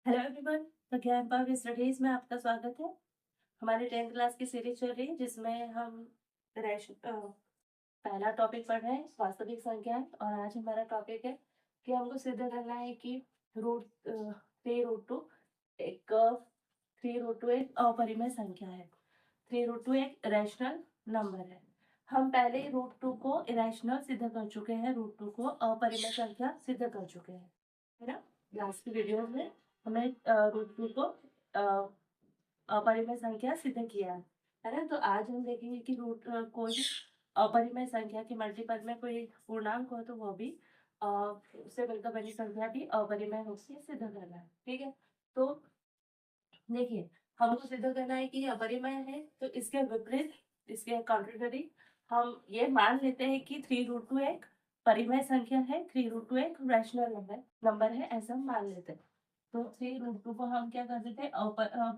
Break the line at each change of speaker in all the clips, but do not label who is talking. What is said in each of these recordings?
Hello everyone, the ज्ञान power studies में आपका स्वागत है। हमारी 10th क्लास की सीरीज चल रही है जिसमें हम पहला टॉपिक पढ़ रहे हैं वास्तविक संख्याएं। और आज हमारा टॉपिक है कि हमको सिद्ध करना है कि रूट थ्री रूट टू एक थ्री रूट टू एक अपरिमेय संख्या है। थ्री रूट टू एक रैशनल नंबर है। हम पहले ही रूट टू को इरेशनल सिद्ध कर चुके हैं, रूट टू को अपरिमेय संख्या सिद्ध कर चुके हैं, है ना। लास्ट की वीडियो में हमें रूट टू को अपरिमेय संख्या सिद्ध किया है ना। तो आज हम देखेंगे कि कोई भी अपरिमेय संख्या के मल्टीपल में कोई पूर्णांक हो तो वो भी उससे मिलकर बनी संख्या भी अपरिमेय रूप से सिद्ध करना है। ठीक है, तो देखिए, हमको सिद्ध करना है कि अपरिमेय है, तो इसके विपरीत, इसके कॉन्ट्रेडरी हम ये मान लेते हैं कि थ्री रूट टू एक परिमेय संख्या है, थ्री रूट टू एक रैशनल नंबर है, ऐसा हम मान लेते हैं। तो थ्री रूट टू को हम क्या कर देते हैं,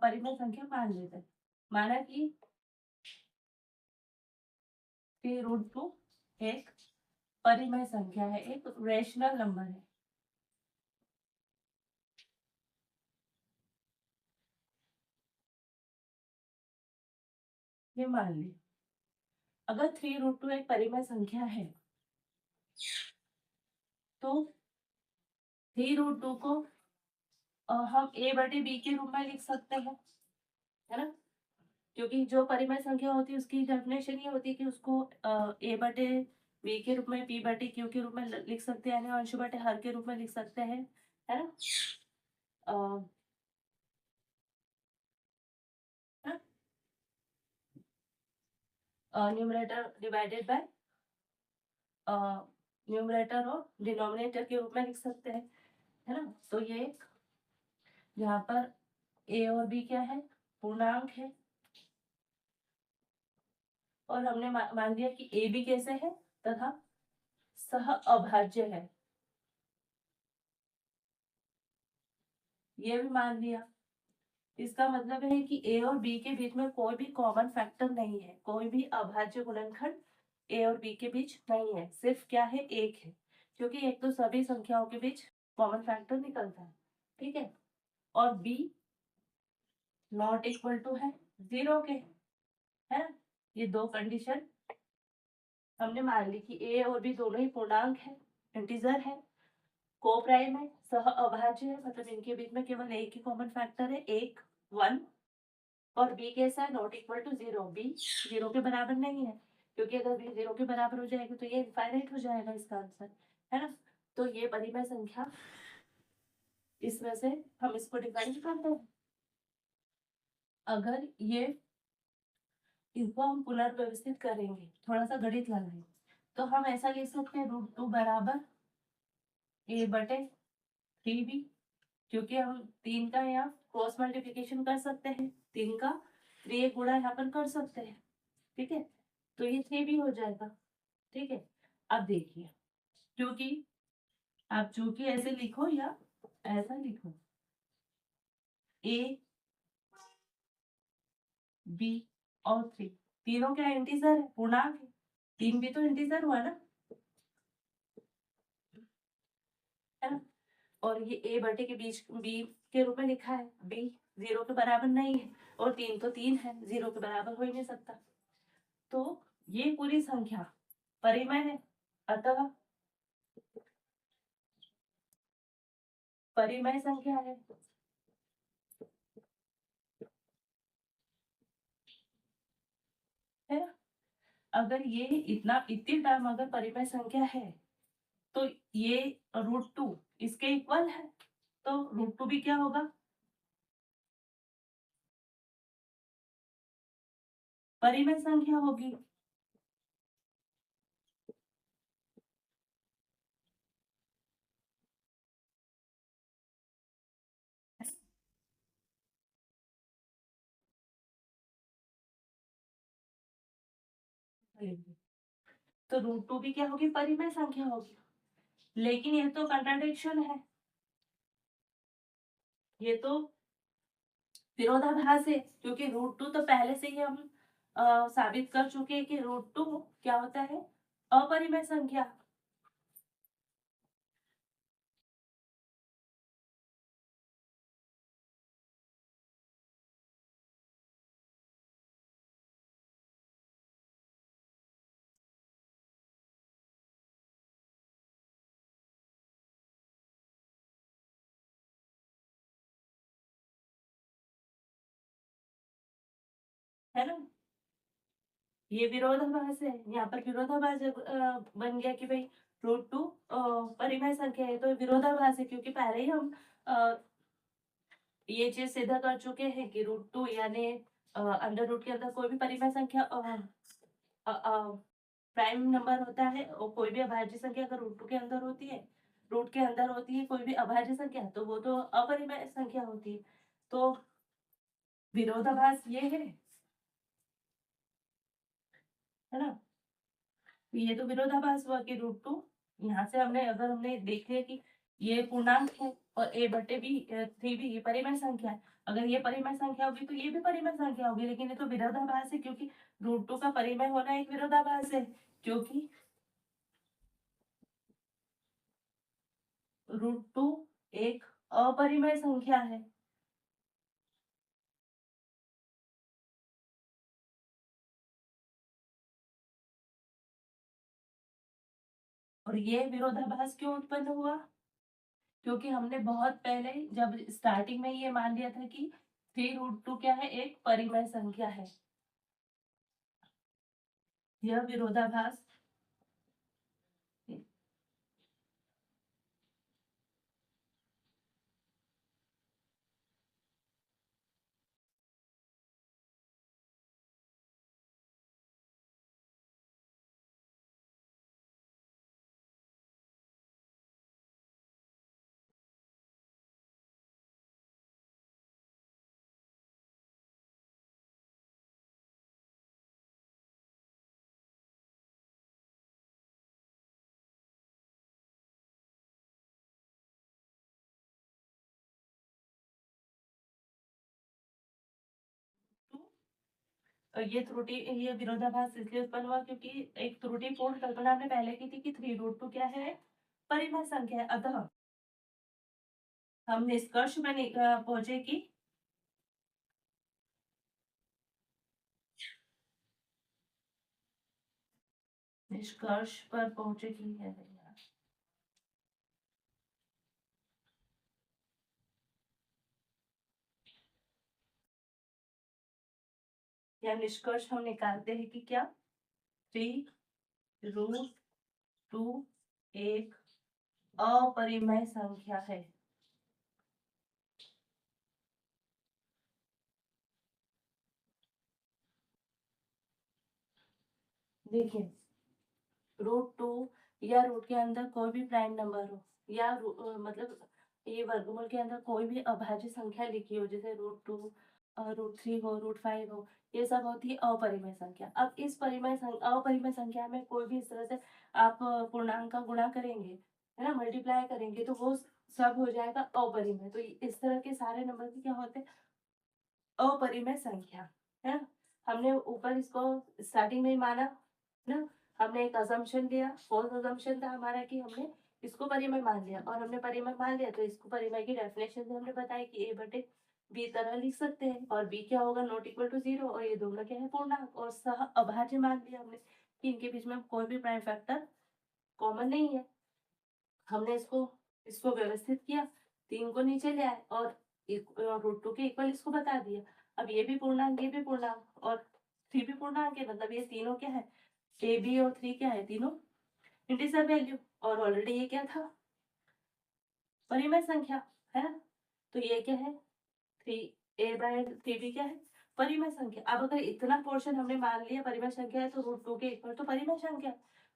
परिमेय संख्या मान लेते हैं। माना कि थ्री रूट टू एक परिमेय संख्या है, एक रैशनल नंबर है। ये मान ली, अगर थ्री रूट टू एक परिमेय संख्या है तो थ्री रूट टू को हम ए बटे बी के रूप में लिख सकते हैं, है ना। क्योंकि जो परिमेय संख्या होती है उसकी डेफिनेशन ये होती है कि उसको ए बटे बी के रूप में, पी बटे क्यू के रूप में लिख सकते हैं, यानी अंश बटे हर के रूप में लिख सकते हैं, है ना। न्यूमरेटर डिवाइडेड बाय न्यूमरेटर और डिनोमिनेटर के रूप में लिख सकते हैं, है ना। तो ये यहाँ पर ए और बी क्या है, पूर्णांक है। और हमने मान लिया कि ए बी कैसे है तथा सह अभाज्य है, ये भी मान लिया। इसका मतलब है कि ए और बी के बीच में कोई भी कॉमन फैक्टर नहीं है, कोई भी अभाज्य गुणनखंड ए और बी के बीच नहीं है, सिर्फ क्या है, एक है। क्योंकि एक तो सभी संख्याओं के बीच कॉमन फैक्टर निकलता है, ठीक है। और बी नॉट इक्वल टू है जीरो के, है ना। ये दो कंडीशन हमने मान ली कि ए और बी दोनों ही पूर्णांक है, इंटीजर है, को प्राइम है, सह अभाज्य है, मतलब इनके बीच में केवल एक ही कॉमन फैक्टर है, एक, वन। और बी कैसा है, not equal to zero, B zero के बराबर नहीं है। क्योंकि अगर बी जीरो के बराबर हो जाएगी तो ये इनफाइनाइट हो जाएगा इसका आंसर, है ना। तो ये परिमेय संख्या, इसमें से हम इसको डिफाइन करते हैं। अगर ये, इसको हम पुनर्व्यवस्थित करेंगे, थोड़ा सा गणित लगाएंगे, तो हम ऐसा लिख सकते हैं, रूट टू बराबर ए बटे थ्री बी। क्योंकि हम तीन का यहाँ क्रॉस मल्टीप्लीकेशन कर सकते हैं, तीन का थ्री गुणा यहाँ पर कर सकते हैं, ठीक है। तो ये थ्री भी हो जाएगा, ठीक है। अब देखिए, क्योंकि आप चूंकि ऐसे लिखो या ऐसा लिखो, ए बी और थ्री तीनों क्या इंटीजर है, पूर्णांक है। तीन भी तो इंटीजर हुआ ना, है ना। और ये ए बटे के बीच बी के रूप में लिखा है, बी जीरो के बराबर नहीं है, और तीन तो तीन है, जीरो के बराबर हो ही नहीं सकता। तो ये पूरी संख्या परिमेय है, अतः परिमेय संख्या है ना। अगर ये इतना इतनी टर्म अगर परिमेय संख्या है तो ये रूट टू इसके इक्वल है, तो रूट टू भी क्या होगा, परिमेय संख्या होगी। तो रूट टू भी क्या होगी, परिमेय संख्या होगी। लेकिन ये तो कंट्राडिक्शन है, ये तो विरोधाभास है। क्योंकि रूट टू तो पहले से ही हम साबित कर चुके हैं कि रूट टू क्या होता है, अपरिमेय संख्या। है ना। ये विरोधाभास है, यहाँ पर विरोधाभास बन गया कि भाई रूट टू परिमेय संख्या है, तो विरोधाभास है क्योंकि पहले ही हम ये चीज सिद्ध कर चुके हैं कि रूट टू यानी अंडर रूट के अंदर कोई भी परिमेय संख्या प्राइम नंबर होता है, और कोई भी अभाज्य संख्या अगर रूट टू के अंदर होती है, रूट के अंदर होती है कोई भी अभाज्य संख्या, तो वो तो अपरिमेय संख्या होती है। तो विरोधाभास ये है ना। ये तो विरोधाभास हुआ कि रूट टू, यहाँ से हमने अगर हमने देख लिया कि ये पूर्णांक है और a बटे बी थ्री भी ये परिमेय संख्या है, अगर ये परिमेय संख्या होगी तो ये भी परिमेय संख्या होगी, लेकिन ये तो विरोधाभास है क्योंकि रूट टू का परिमेय होना एक विरोधाभास है, क्योंकि रूट टू एक अपरिमेय संख्या है। और ये विरोधाभास क्यों उत्पन्न हुआ, क्योंकि हमने बहुत पहले जब स्टार्टिंग में ये मान लिया था कि थ्री रूट टू क्या है, एक परिमेय संख्या है। यह विरोधाभास ये त्रुटि, ये विरोधाभास इसलिए उत्पन्न हुआ क्योंकि एक त्रुटिपूर्ण कल्पना हमने पहले की थी कि थ्री रूट टू क्या है, परिमेय संख्या है। अतः हम निष्कर्ष में पहुंचे कि निष्कर्ष पर पहुंचे कि है या निष्कर्ष हम निकालते हैं कि क्या थ्री रूट टू एक अपरिमेय संख्या है। देखिए रूट टू या रूट के अंदर कोई भी प्राइम नंबर हो, या मतलब ये वर्गमूल के अंदर कोई भी अभाज्य संख्या लिखी हो, जैसे रूट टू, रूट थ्री हो, रूट फाइव हो, ये सब होती है अपरिमेय संख्या। अब इस अपरिमेय संख्या में कोई भी इस तरह से आप पूर्णांक का गुणा करेंगे, है ना, मल्टीप्लाई करेंगे, तो वो सब हो जाएगा अपरिमेय। तो इस तरह के सारे नंबर की क्या होते हैं, अपरिमेय संख्या, है ना। हमने ऊपर इसको स्टार्टिंग में ही माना ना, हमने एक अजम्पशन लिया, फॉल्स अजम्पशन था हमारा कि हमने इसको परिमेय मान लिया, और हमने परिमेय मान लिया तो इसको परिमेय की डेफिनेशन से हमने बताया कि a बटे b तरह लिख सकते हैं, और b क्या होगा, नॉट इक्वल टू जीरो, और ये दोनों क्या है, पूर्णांक, और सह अभाज्य मान लिया हमने कि इनके बीच में कोई भी प्राइम फैक्टर कॉमन नहीं है। हमने इसको इसको व्यवस्थित किया, तीन को नीचे ले आए और रूट टू के इक्वल इसको बता दिया। अब ये भी पूर्णांक, ये भी पूर्णांक, और थ्री भी पूर्णांक है, मतलब ये तीनों क्या है, ए बी और थ्री क्या है, तीनों इंटीजर वैल्यू, और ऑलरेडी ये क्या था, परिमेय संख्या, है ना। तो ये क्या है, थ्री ए बाय थ्री भी क्या है, परिमेय संख्या। अब अगर इतना पोर्शन हमने मान लिया परिमेय संख्या है, तो रूट टू के इक्वल तो परिमेय संख्या,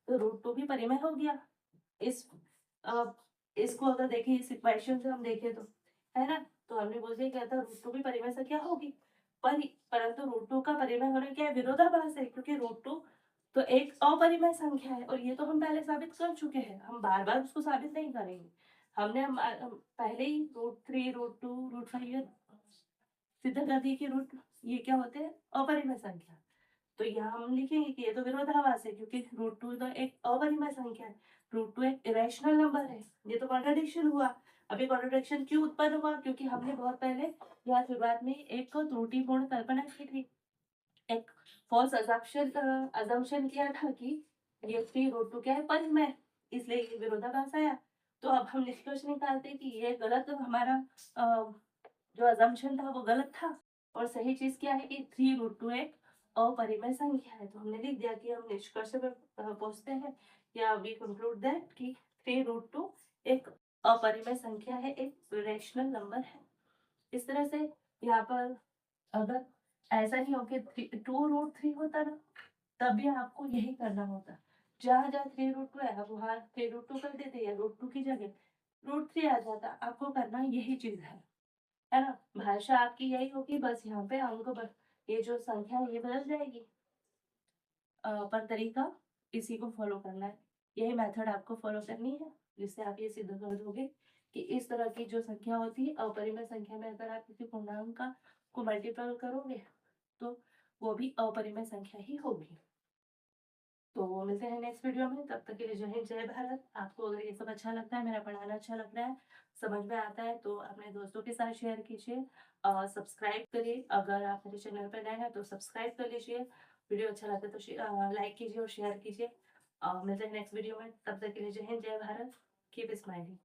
तो रूट टू भी परिमेय हो गया। इस अब इसको अगर देखिए, इस इक्वेशन से हम देखें तो, है ना, तो हमने बोल दिया क्या था, रूट टू भी परिमेय संख्या होगी, परंतु रूट टू का परिमेय होना क्या है, विरोधाभास है, क्योंकि रूट टू तो एक अपरिमेय संख्या है, और ये तो हम पहले साबित कर चुके हैं, हम बार बार उसको साबित नहीं करेंगे। हम पहले ही root three, root two, root five सिद्ध कर दिए कि रूट ये क्या होते हैं, अपरिमेय संख्या। तो यहाँ हम लिखेंगे कि ये तो विरोधाभास है, क्योंकि रूट टू तो एक अपरिमेय संख्या है, रूट टू एक इरेशनल नंबर है, ये तो कॉन्ट्रडिक्शन हुआ। अभी कॉन्ट्रडिक्शन क्यों उत्पन्न हुआ, क्योंकि हमने बहुत पहले यहाँ शुरुआत में एक त्रुटिपूर्ण कल्पना की थी, एक फॉल्स अजम्पशन किया था कि ये थ्री रूट टू क्या है, परिमेय, इसलिए ये विरोधाभास आया। तो अब हम निष्कर्ष निकालते हैं कि ये गलत हमारा जो अजम्पशन था वो गलत था, और सही चीज क्या है कि थ्री रूट टू एक अपरिमेय संख्या है, तो हमने लिख दिया कि हम निष्कर्ष पर पहुंचते हैं, या वी कंक्लूड दैट कि 3√2 एक अपरिमेय संख्या है, एक रेशनल नंबर है। इस तरह से यहाँ पर अगर ऐसा नहीं हो कि 2√3 होता ना, तब भी आपको यही करना होता। जहाँ जहाँ 3√2 है आप वहाँ 3√2 कर देते, या √2 की जगह √3 आ जाता। आपको करना यही चीज है ना। भाषा आपकी यही होगी, बस यहाँ पे अंक ये जो संख्या है ये बदल जाएगी, पर तरीका इसी को फॉलो करना है। यही मेथड आपको फॉलो करनी है, जिससे आप ये सिद्ध कर दोगे कि इस तरह की जो संख्या होती है अपरिमेय संख्या में, अगर आप किसी पूर्णांक का को मल्टीपल करोगे तो वो भी अपरिमेय संख्या ही होगी। तो मिलते हैं नेक्स्ट वीडियो में, तब तक के लिए जय हिंद जय भारत। आपको अगर ये सब अच्छा लगता है, मेरा पढ़ाना अच्छा लग रहा है, समझ में आता है, तो अपने दोस्तों के साथ शेयर कीजिए, सब्सक्राइब करिए। अगर आप मेरे चैनल पर नए हैं तो सब्सक्राइब कर लीजिए, वीडियो अच्छा लगता है तो लाइक कीजिए और शेयर कीजिए। मिलते हैं नेक्स्ट वीडियो में, तब तक के लिए जय हिंद जय भारत। Keep smiling.